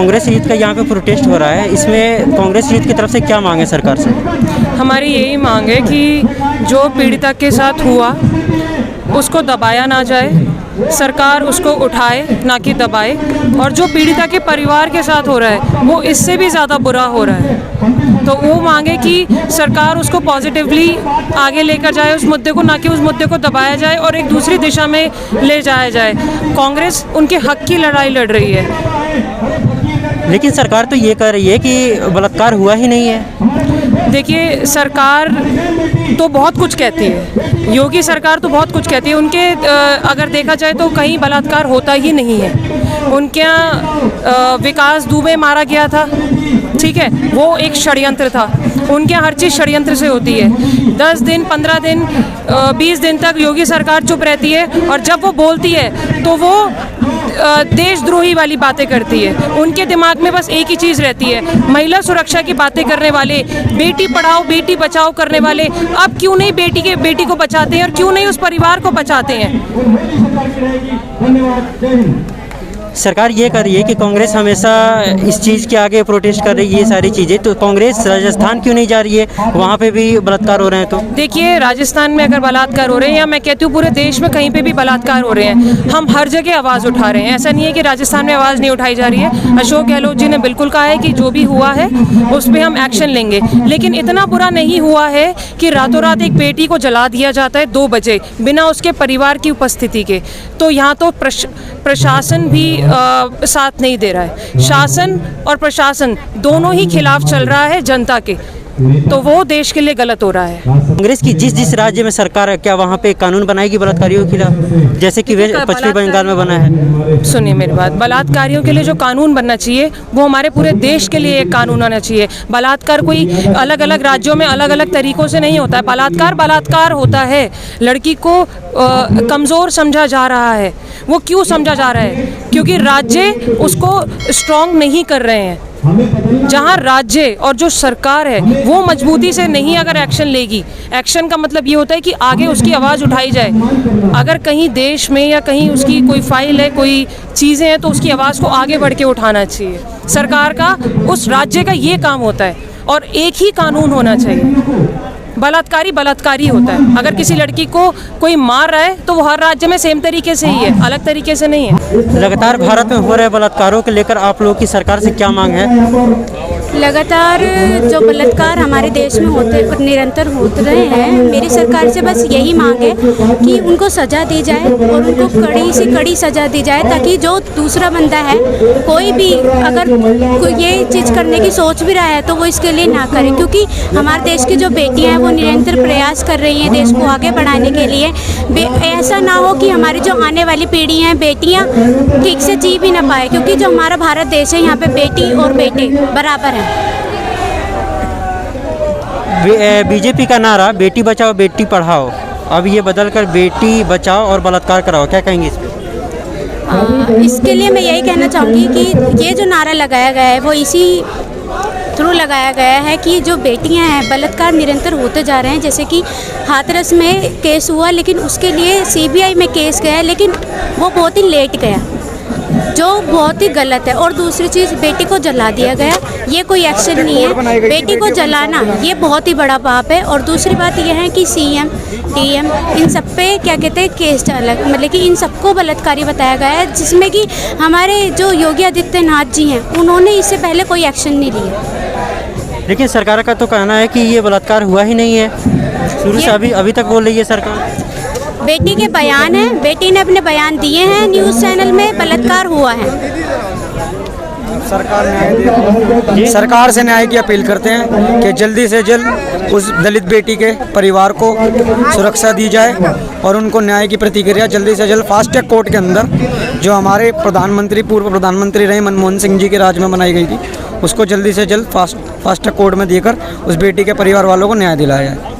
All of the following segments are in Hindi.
कांग्रेस यूथ का यहाँ पे प्रोटेस्ट हो रहा है, इसमें कांग्रेस यूथ की तरफ से क्या मांग है सरकार से? हमारी यही मांग है कि जो पीड़िता के साथ हुआ उसको दबाया ना जाए, सरकार उसको उठाए ना कि दबाए, और जो पीड़िता के परिवार के साथ हो रहा है वो इससे भी ज़्यादा बुरा हो रहा है। तो वो मांगे कि सरकार उसको पॉजिटिवली आगे लेकर जाए उस मुद्दे को, ना कि उस मुद्दे को दबाया जाए और एक दूसरी दिशा में ले जाया जाए। कांग्रेस उनके हक की लड़ाई लड़ रही है। लेकिन सरकार तो ये कह रही है कि बलात्कार हुआ ही नहीं है। देखिए, सरकार तो बहुत कुछ कहती है, योगी सरकार तो बहुत कुछ कहती है। उनके अगर देखा जाए तो कहीं बलात्कार होता ही नहीं है। उनके यहाँ विकास दुबे मारा गया था, ठीक है, वो एक षड्यंत्र था। उनके यहाँ हर चीज़ षड्यंत्र से होती है। 10 दिन 15 दिन 20 दिन तक योगी सरकार चुप रहती है, और जब वो बोलती है तो वो देशद्रोही वाली बातें करती है। उनके दिमाग में बस एक ही चीज़ रहती है, महिला सुरक्षा की बातें करने वाले, बेटी पढ़ाओ बेटी बचाओ करने वाले अब क्यों नहीं बेटी को बचाते हैं और क्यों नहीं उस परिवार को बचाते हैं। सरकार ये कर रही है कि कांग्रेस हमेशा इस चीज़ के आगे प्रोटेस्ट कर रही है, ये सारी चीज़ें, तो कांग्रेस राजस्थान क्यों नहीं जा रही है? वहाँ पे भी बलात्कार हो रहे हैं। तो देखिए, राजस्थान में अगर बलात्कार हो रहे हैं, या मैं कहती हूँ पूरे देश में कहीं पे भी बलात्कार हो रहे हैं, हम हर जगह आवाज़ उठा रहे हैं। ऐसा नहीं है कि राजस्थान में आवाज़ नहीं उठाई जा रही है। अशोक गहलोत जी ने बिल्कुल कहा है कि जो भी हुआ है उस पर हम एक्शन लेंगे, लेकिन इतना बुरा नहीं हुआ है कि रातों रात एक बेटी को जला दिया जाता है 2 बजे बिना उसके परिवार की उपस्थिति के। तो यहाँ तो प्रशासन भी साथ नहीं दे रहा है। शासन और प्रशासन दोनों ही खिलाफ चल रहा है जनता के, तो वो देश के लिए गलत हो रहा है। कांग्रेस की जिस राज्य में सरकार है, क्या वहाँ पे कानून बनाएगी बलात्कारियों के खिलाफ, जैसे कि पश्चिमी बंगाल में बना है? सुनिए मेरी बात, बलात्कारियों के लिए जो कानून बनना चाहिए वो हमारे पूरे देश के लिए एक कानून आना चाहिए। बलात्कार कोई अलग अलग राज्यों में अलग अलग तरीकों से नहीं होता है। बलात्कार होता है। लड़की को कमज़ोर समझा जा रहा है। वो क्यों समझा जा रहा है? क्योंकि राज्य उसको स्ट्रॉन्ग नहीं कर रहे हैं। जहाँ राज्य और जो सरकार है वो मजबूती से नहीं अगर एक्शन लेगी, एक्शन का मतलब ये होता है कि आगे उसकी आवाज़ उठाई जाए। अगर कहीं देश में या कहीं उसकी कोई फाइल है, कोई चीज़ें हैं, तो उसकी आवाज़ को आगे बढ़ के उठाना चाहिए। सरकार का, उस राज्य का ये काम होता है, और एक ही कानून होना चाहिए। बलात्कारी होता है। अगर किसी लड़की को कोई मार रहा है तो वो हर राज्य में सेम तरीके से ही है, अलग तरीके से नहीं है। लगातार भारत में हो रहे बलात्कारों को लेकर आप लोगों की सरकार से क्या मांग है? लगातार जो बलात्कार हमारे देश में निरंतर होते रहे हैं, मेरी सरकार से बस यही मांग है कि उनको सज़ा दी जाए, और उनको कड़ी से कड़ी सज़ा दी जाए, ताकि जो दूसरा बंदा है, कोई भी अगर कोई ये चीज़ करने की सोच भी रहा है तो वो इसके लिए ना करे। क्योंकि हमारे देश की जो बेटियां हैं वो निरंतर प्रयास कर रही हैं देश को आगे बढ़ाने के लिए। ऐसा ना हो कि हमारी जो आने वाली पीढ़ी हैं, बेटियाँ ठीक से जी भी ना पाए, क्योंकि जो हमारा भारत देश है यहाँ पे बेटी और बेटे बराबर हैं। बीजेपी का नारा बेटी बचाओ बेटी पढ़ाओ, अब ये बदलकर बेटी बचाओ और बलात्कार कराओ, क्या कहेंगे इस पर? इसके लिए मैं यही कहना चाहूँगी कि ये जो नारा लगाया गया है वो इसी थ्रू लगाया गया है कि जो बेटियां हैं, बलात्कार निरंतर होते जा रहे हैं। जैसे कि हाथरस में केस हुआ, लेकिन उसके लिए सीबीआई में केस गया, लेकिन वो बहुत ही लेट गया, जो बहुत ही गलत है। और दूसरी चीज़, बेटी को जला दिया गया, ये कोई एक्शन नहीं है। बेटी को जलाना ये बहुत ही बड़ा पाप है। और दूसरी बात यह है कि सीएम डीएम इन सब पे क्या कहते हैं केस चला, मतलब कि इन सबको बलात्कारी बताया गया है, जिसमें कि हमारे जो योगी आदित्यनाथ जी हैं उन्होंने इससे पहले कोई एक्शन नहीं लिया। लेकिन सरकार का तो कहना है कि ये बलात्कार हुआ ही नहीं है, शुरू से अभी तक बोल रही है सरकार। बेटी के बयान हैं, बेटी ने अपने बयान दिए हैं न्यूज़ चैनल में, बलात्कार हुआ है। सरकार से न्याय की अपील करते हैं कि जल्दी से जल्द उस दलित बेटी के परिवार को सुरक्षा दी जाए और उनको न्याय की प्रतिक्रिया जल्दी से जल्द फास्ट ट्रैक कोर्ट के अंदर, जो हमारे पूर्व प्रधानमंत्री रहे मनमोहन सिंह जी के राज में बनाई गई थी, उसको जल्दी से जल्द फास्ट ट्रैक कोर्ट में देकर उस बेटी के परिवार वालों को न्याय दिलाया जाए।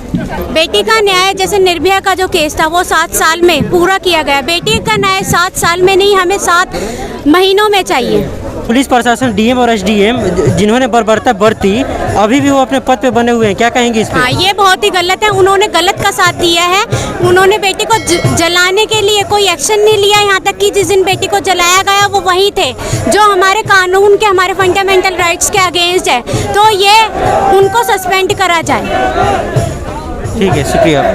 बेटी का न्याय, जैसे निर्भया का जो केस था वो 7 साल में पूरा किया गया। बेटी का न्याय 7 साल में नहीं, हमें 7 महीनों में चाहिए। पुलिस प्रशासन, डीएम और एसडीएम जिन्होंने बर्बरता बरती, अभी भी वो अपने पद पे बने हुए हैं, क्या कहेंगे इस पे? हाँ, ये बहुत ही गलत है। उन्होंने गलत का साथ दिया है। उन्होंने बेटी को जलाने के लिए कोई एक्शन नहीं लिया। यहाँ तक कि जिस दिन बेटी को जलाया गया वो वहीं थे, जो हमारे कानून के, हमारे फंडामेंटल राइट्स के अगेंस्ट है। तो ये उनको सस्पेंड करा जाए। ठीक है, शुक्रिया।